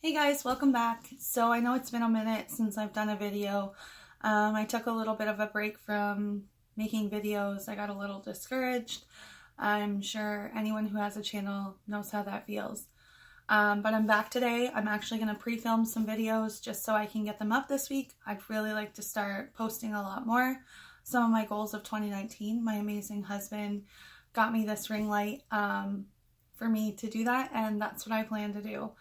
Hey guys, welcome back. So I know it's been a minute since I've done a video. I took a little bit of a break from making videos. I got a little discouraged. I'm sure anyone who has a channel knows how that feels. But I'm back today. I'm actually going to pre-film some videos just so I can get them up this week. I'd really like to start posting a lot more. Some of my goals of 2019, my amazing husband got me this ring light for me to do that, and that's what I plan to do.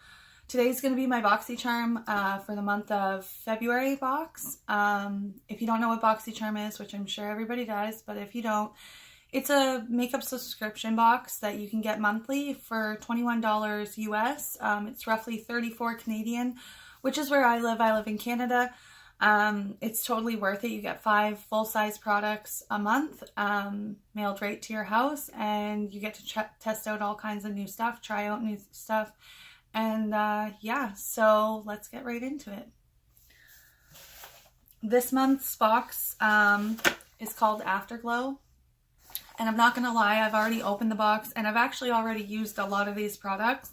Today's going to be my Boxycharm for the month of February box. If you don't know what Boxycharm is, which I'm sure everybody does, but if you don't, it's a makeup subscription box that you can get monthly for $21 US. It's roughly 34 Canadian, which is where I live. I live in Canada. It's totally worth it. You get 5 full-size products a month mailed right to your house, and you get to test out all kinds of new stuff, try out new stuff. And yeah, so let's get right into it. This month's box is called Afterglow. And I'm not going to lie, I've already opened the box and I've actually already used a lot of these products.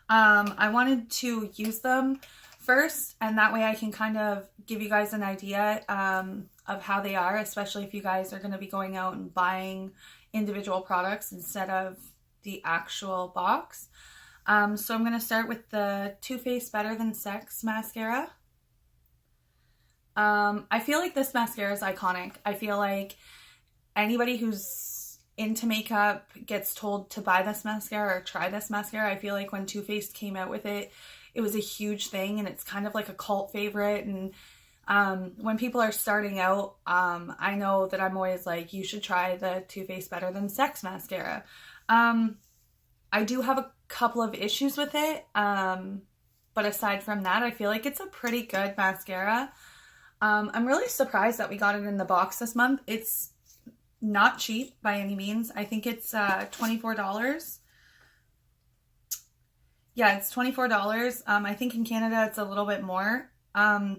I wanted to use them first, and that way I can kind of give you guys an idea of how they are, especially if you guys are going to be going out and buying individual products instead of the actual box. So I'm going to start with the Too Faced Better Than Sex mascara. I feel like this mascara is iconic. I feel like anybody who's into makeup gets told to buy this mascara or try this mascara. I feel like when Too Faced came out with it, it was a huge thing, and it's kind of like a cult favorite. And when people are starting out, I know that I'm always like, you should try the Too Faced Better Than Sex mascara. I do have a couple of issues with it, but aside from that, I feel like it's a pretty good mascara. I'm really surprised that we got it in the box this month. It's not cheap by any means. I think it's $24. Yeah, it's $24. I think in Canada it's a little bit more.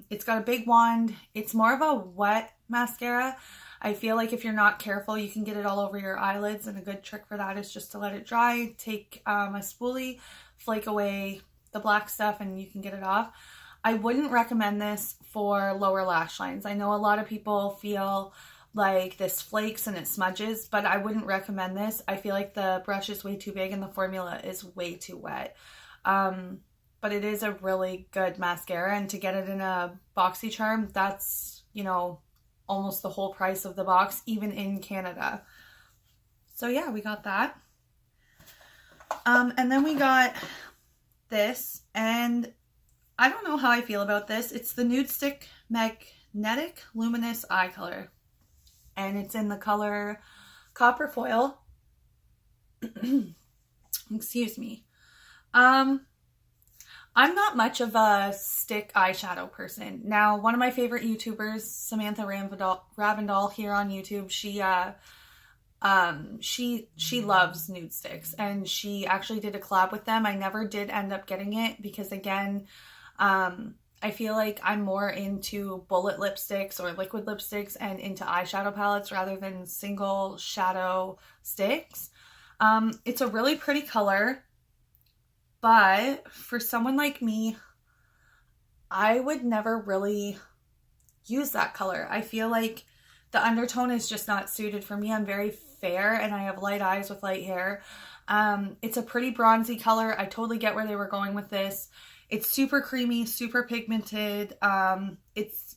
It's got a big wand. It's more of a wet mascara. I feel like if you're not careful, you can get it all over your eyelids, and a good trick for that is just to let it dry. Take a spoolie, flake away the black stuff, and you can get it off. I wouldn't recommend this for lower lash lines. I know a lot of people feel like this flakes and it smudges, but I wouldn't recommend this. I feel like the brush is way too big and the formula is way too wet. But it is a really good mascara, and to get it in a Boxycharm, that's, you know, almost the whole price of the box, even in Canada. So yeah, we got that. And then we got this, and I don't know how I feel about this. It's the Nude Stick Magnetic Luminous Eye Color, and it's in the color Copper Foil. Excuse me. I'm not much of a stick eyeshadow person. Now, one of my favorite YouTubers, Samantha Ravindall here on YouTube, she loves nude sticks, and she actually did a collab with them. I never did end up getting it because, again, I feel like I'm more into bullet lipsticks or liquid lipsticks and into eyeshadow palettes rather than single shadow sticks. It's a really pretty color. But for someone like me, I would never really use that color. I feel like the undertone is just not suited for me. I'm very fair and I have light eyes with light hair. It's a pretty bronzy color. I totally get where they were going with this. It's super creamy, super pigmented.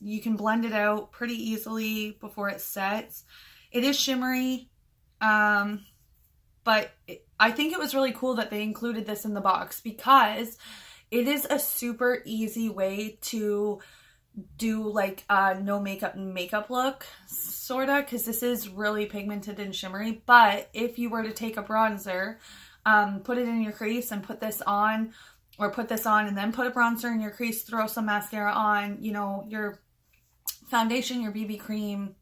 You can blend it out pretty easily before it sets. It is shimmery. But I think it was really cool that they included this in the box because it is a super easy way to do like a no makeup look, sorta, because this is really pigmented and shimmery. But if you were to take a bronzer, put it in your crease and put this on, or put this on and then put a bronzer in your crease, throw some mascara on, you know, your foundation, your BB cream,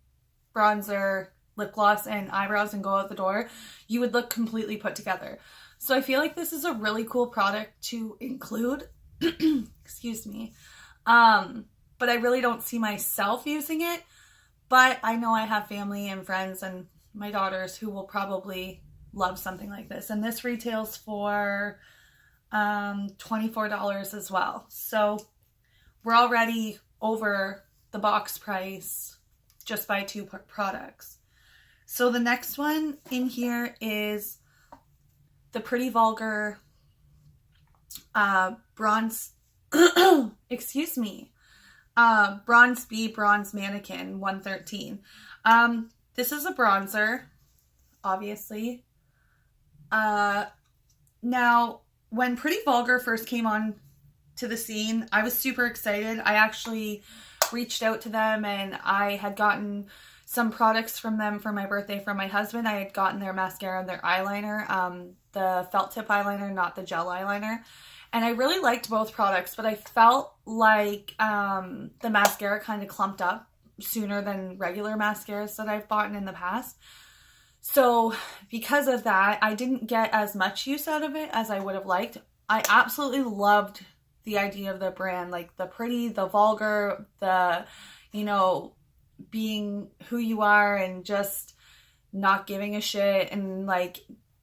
bronzer, lip gloss, and eyebrows, and go out the door, you would look completely put together. So I feel like this is a really cool product to include. Excuse me. But I really don't see myself using it, but I know I have family and friends and my daughters who will probably love something like this. And this retails for $24 as well. So we're already over the box price just by 2 products. So the next one in here is the Pretty Vulgar bronze, excuse me, Bronze B Bronze Mannequin 113. This is a bronzer, obviously. Now, when Pretty Vulgar first came on to the scene, I was super excited. I actually reached out to them and I had gotten some products from them for my birthday from my husband. I had gotten their mascara and their eyeliner, the felt tip eyeliner, not the gel eyeliner. And I really liked both products, but I felt like the mascara kind of clumped up sooner than regular mascaras that I've bought in the past. So because of that, I didn't get as much use out of it as I would have liked. I absolutely loved the idea of the brand, like the pretty, the vulgar, the, you know, being who you are and just not giving a shit and like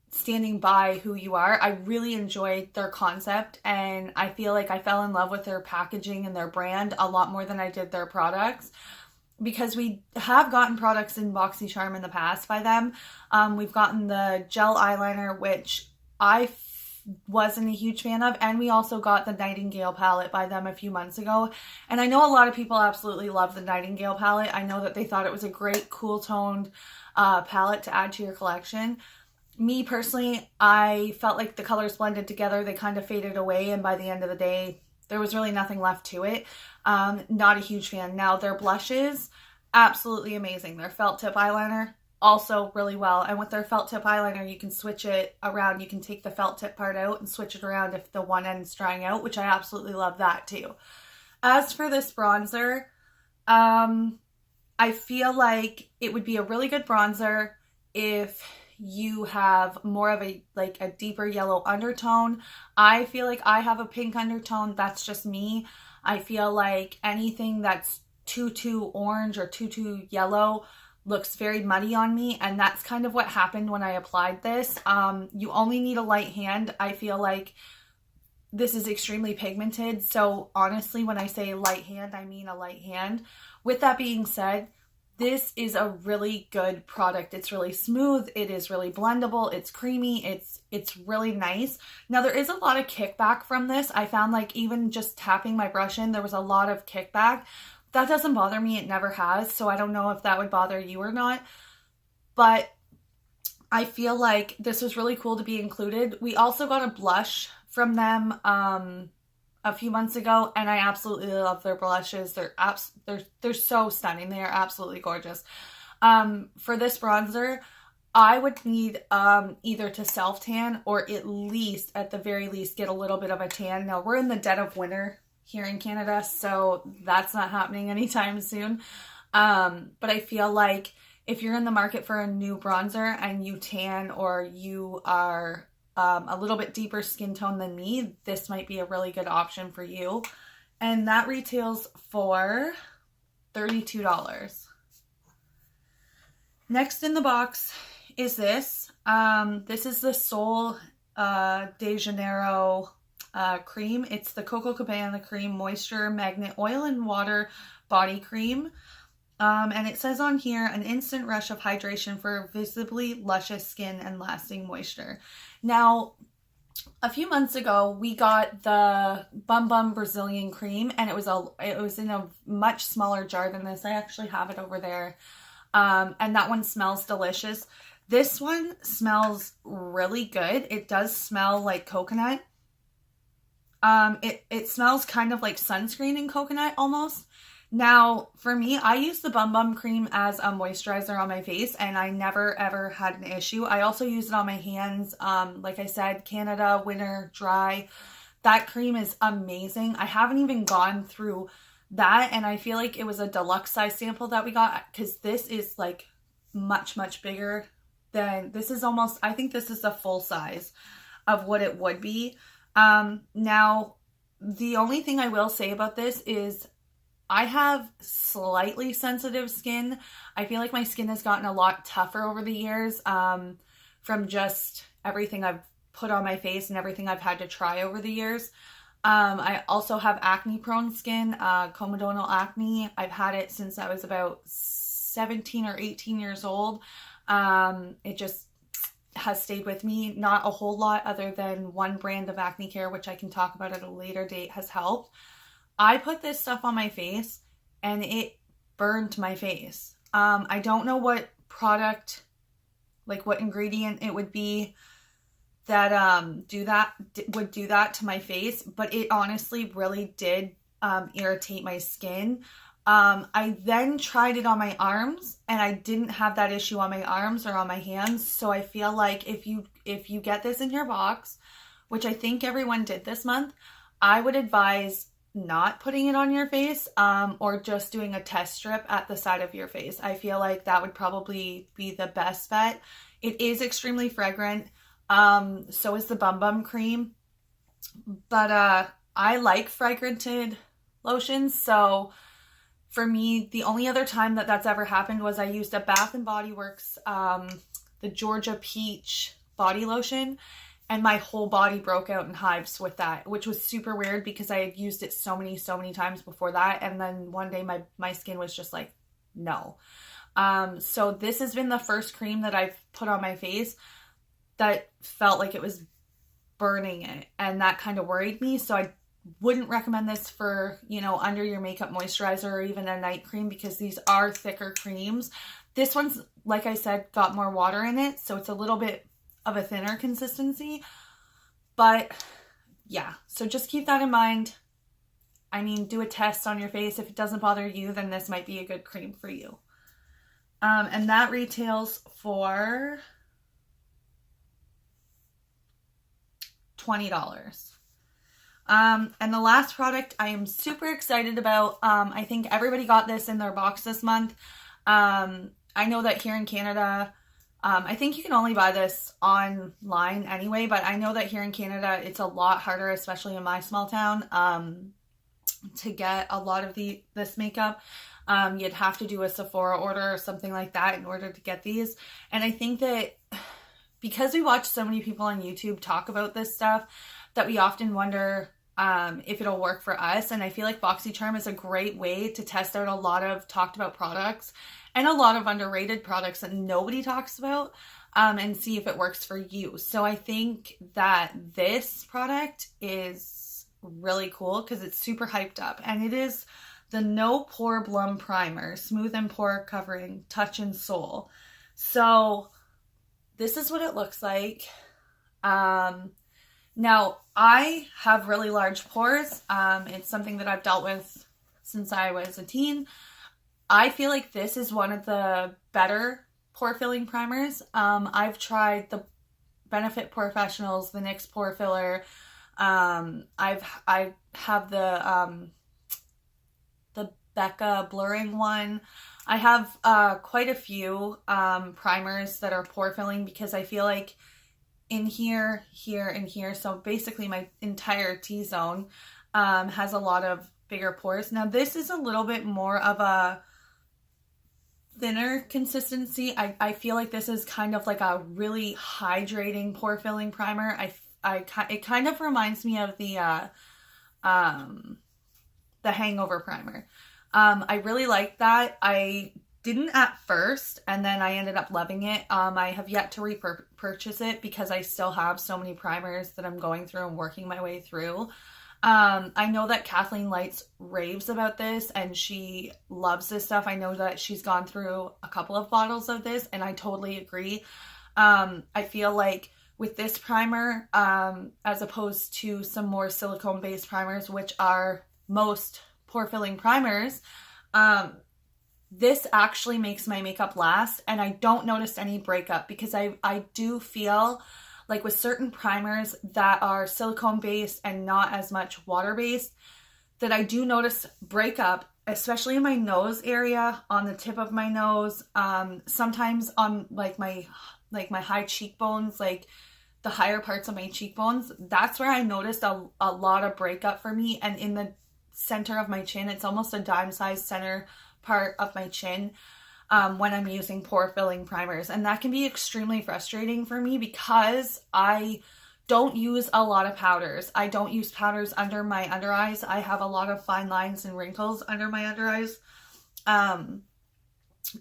standing by who you are. I really enjoyed their concept and I feel like I fell in love with their packaging and their brand a lot more than I did their products, because we have gotten products in Boxycharm in the past by them. We've gotten the gel eyeliner, which I wasn't a huge fan of, and we also got the Nightingale palette by them a few months ago, and I know a lot of people absolutely love the Nightingale palette. I know that they thought it was a great cool toned palette to add to your collection. Me personally, I felt like the colors blended together, they kind of faded away, and by the end of the day there was really nothing left to it. Not a huge fan. Now their blushes, absolutely amazing. Their felt tip eyeliner, also really well. And with their felt tip eyeliner, you can switch it around. You can take the felt tip part out and switch it around if the one end's drying out, which I absolutely love that too. As for this bronzer, I feel like it would be a really good bronzer if you have more of a deeper yellow undertone. I feel like I have a pink undertone. That's just me. I feel like anything that's too orange or too yellow looks very muddy on me, and that's kind of what happened when I applied this. You only need a light hand. I feel like this is extremely pigmented, so honestly when I say light hand, I mean a light hand. With that being said, this is a really good product. It's really smooth, it is really blendable, it's creamy, it's really nice. Now there is a lot of kickback from this. I found like even just tapping my brush in, there was a lot of kickback. That doesn't bother me, it never has, so I don't know if that would bother you or not. But I feel like this was really cool to be included. We also got a blush from them a few months ago, and I absolutely love their blushes. They're so stunning. They are absolutely gorgeous. For this bronzer, I would need either to self tan or at the very least get a little bit of a tan. Now we're in the dead of winter here in Canada, so that's not happening anytime soon. But I feel like if you're in the market for a new bronzer and you tan, or you are a little bit deeper skin tone than me, this might be a really good option for you. And that retails for $32. Next in the box is this. This is the Sol de Janeiro cream. It's the Coco Cabana Cream Moisture Magnet Oil and Water Body Cream. And it says on here, an instant rush of hydration for visibly luscious skin and lasting moisture. Now, a few months ago, we got the Bum Bum Brazilian cream, and it was in a much smaller jar than this. I actually have it over there. And that one smells delicious. This one smells really good. It does smell like coconut. It smells kind of like sunscreen and coconut almost. Now, for me, I use the Bum Bum cream as a moisturizer on my face, and I never ever had an issue. I also use it on my hands. Like I said, Canada, winter, dry. That cream is amazing. I haven't even gone through that, and I feel like it was a deluxe size sample that we got, because this is like much bigger than, this is almost, I think this is the full size of what it would be. Now, the only thing I will say about this is I have slightly sensitive skin. I feel like my skin has gotten a lot tougher over the years from just everything I've put on my face and everything I've had to try over the years. I also have acne prone skin, comedonal acne. I've had it since I was about 17 or 18 years old. It just has stayed with me. Not a whole lot other than one brand of acne care, which I can talk about at a later date, has helped. I put this stuff on my face and it burned my face. I don't know what product, like what ingredient it would be that would do that to my face, but it honestly really did irritate my skin. I then tried it on my arms and I didn't have that issue on my arms or on my hands. So I feel like if you get this in your box, which I think everyone did this month, I would advise not putting it on your face, or just doing a test strip at the side of your face. I feel like that would probably be the best bet. It is extremely fragrant. So is the Bum Bum cream, but I like fragranted lotions. So for me, the only other time that that's ever happened was I used a Bath and Body Works, the Georgia Peach body lotion, and my whole body broke out in hives with that, which was super weird because I had used it so many times before that. And then one day my skin was just like, no. So this has been the first cream that I've put on my face that felt like it was burning it. And that kind of worried me. So I wouldn't recommend this for, under your makeup moisturizer or even a night cream, because these are thicker creams. This one's, like I said, got more water in it. So it's a little bit of a thinner consistency, but yeah, so just keep that in mind. I mean, do a test on your face. If it doesn't bother you, then this might be a good cream for you. And that retails for $20. And the last product I am super excited about. I think everybody got this in their box this month. I know that here in Canada, I think you can only buy this online anyway, but I know that here in Canada, it's a lot harder, especially in my small town, to get a lot of this makeup. You'd have to do a Sephora order or something like that in order to get these. And I think that because we watch so many people on YouTube talk about this stuff, that we often wonder if it'll work for us. And I feel like Boxycharm is a great way to test out a lot of talked about products and a lot of underrated products that nobody talks about, and see if it works for you. So I think that this product is really cool because it's super hyped up, and it is the No Pore Blum Primer, Smooth and Pore Covering, Touch and Soul. So this is what it looks like. Now, I have really large pores. It's something that I've dealt with since I was a teen. I feel like this is one of the better pore filling primers. I've tried the Benefit Professionals, the NYX Pore Filler. I have the Becca blurring one. I have quite a few primers that are pore filling because I feel like in here, and here, so basically my entire T-zone has a lot of bigger pores. Now this is a little bit more of a thinner consistency. I feel like this is kind of like a really hydrating pore filling primer. It kind of reminds me of the Hangover primer. I really like that. I didn't at first, and then I ended up loving it. I have yet to repurchase it because I still have so many primers that I'm going through and working my way through. I know that Kathleen Lights raves about this and she loves this stuff. I know that she's gone through a couple of bottles of this, and I totally agree. I feel like with this primer, as opposed to some more silicone-based primers, which are most pore-filling primers, this actually makes my makeup last, and I don't notice any breakup, because I do feel like with certain primers that are silicone based and not as much water based, that I do notice breakup, especially in my nose area, on the tip of my nose, sometimes on like my high cheekbones, like the higher parts of my cheekbones. That's where I noticed a lot of breakup for me, and in the center of my chin, it's almost a dime-sized center part of my chin when I'm using pore filling primers, and that can be extremely frustrating for me because I don't use a lot of powders. I don't use powders under my under eyes. I have a lot of fine lines and wrinkles under my under eyes.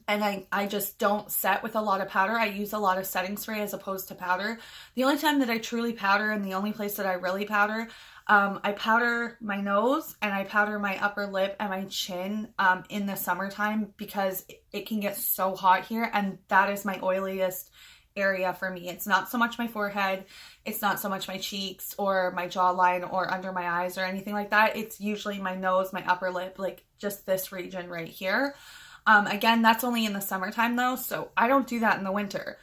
And I just don't set with a lot of powder. I use a lot of setting spray as opposed to powder. The only time that I truly powder, and the only place that I really powder, I powder my nose and I powder my upper lip and my chin in the summertime, because it can get so hot here, and that is my oiliest area for me. It's not so much my forehead, it's not so much my cheeks or my jawline or under my eyes or anything like that. It's usually my nose, my upper lip, like just this region right here. Again, that's only in the summertime though, so I don't do that in the winter.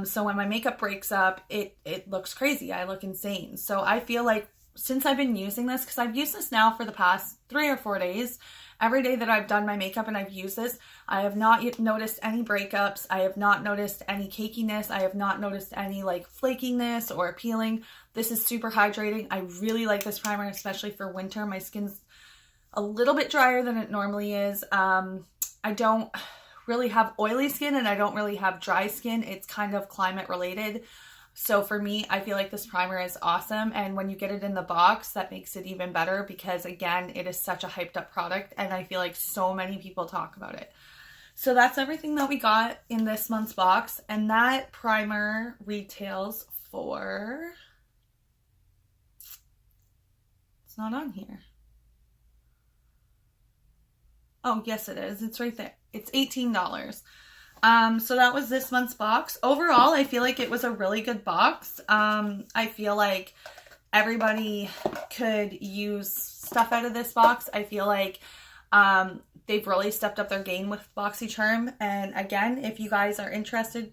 So when my makeup breaks up, it looks crazy. I look insane. So I feel like since I've been using this, because I've used this now for the past 3 or 4 days, every day that I've done my makeup and I've used this, I have not yet noticed any breakups. I have not noticed any cakiness. I have not noticed any like flakiness or peeling. This is super hydrating. I really like this primer, especially for winter. My skin's a little bit drier than it normally is. I don't really have oily skin and I don't really have dry skin. It's kind of climate related. So for me, I feel like this primer is awesome. And when you get it in the box, that makes it even better, because again, it is such a hyped up product and I feel like so many people talk about it. So that's everything that we got in this month's box. And that primer retails for, it's not on here. Oh, yes, it is. It's right there. It's $18. So that was this month's box. Overall, I feel like it was a really good box. I feel like everybody could use stuff out of this box. I feel like they've really stepped up their game with Boxycharm. And again, if you guys are interested,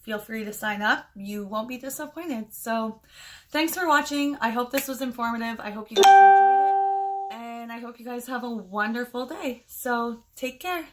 feel free to sign up. You won't be disappointed. So thanks for watching. I hope this was informative. I hope you guys enjoyed it. And I hope you guys have a wonderful day. So take care.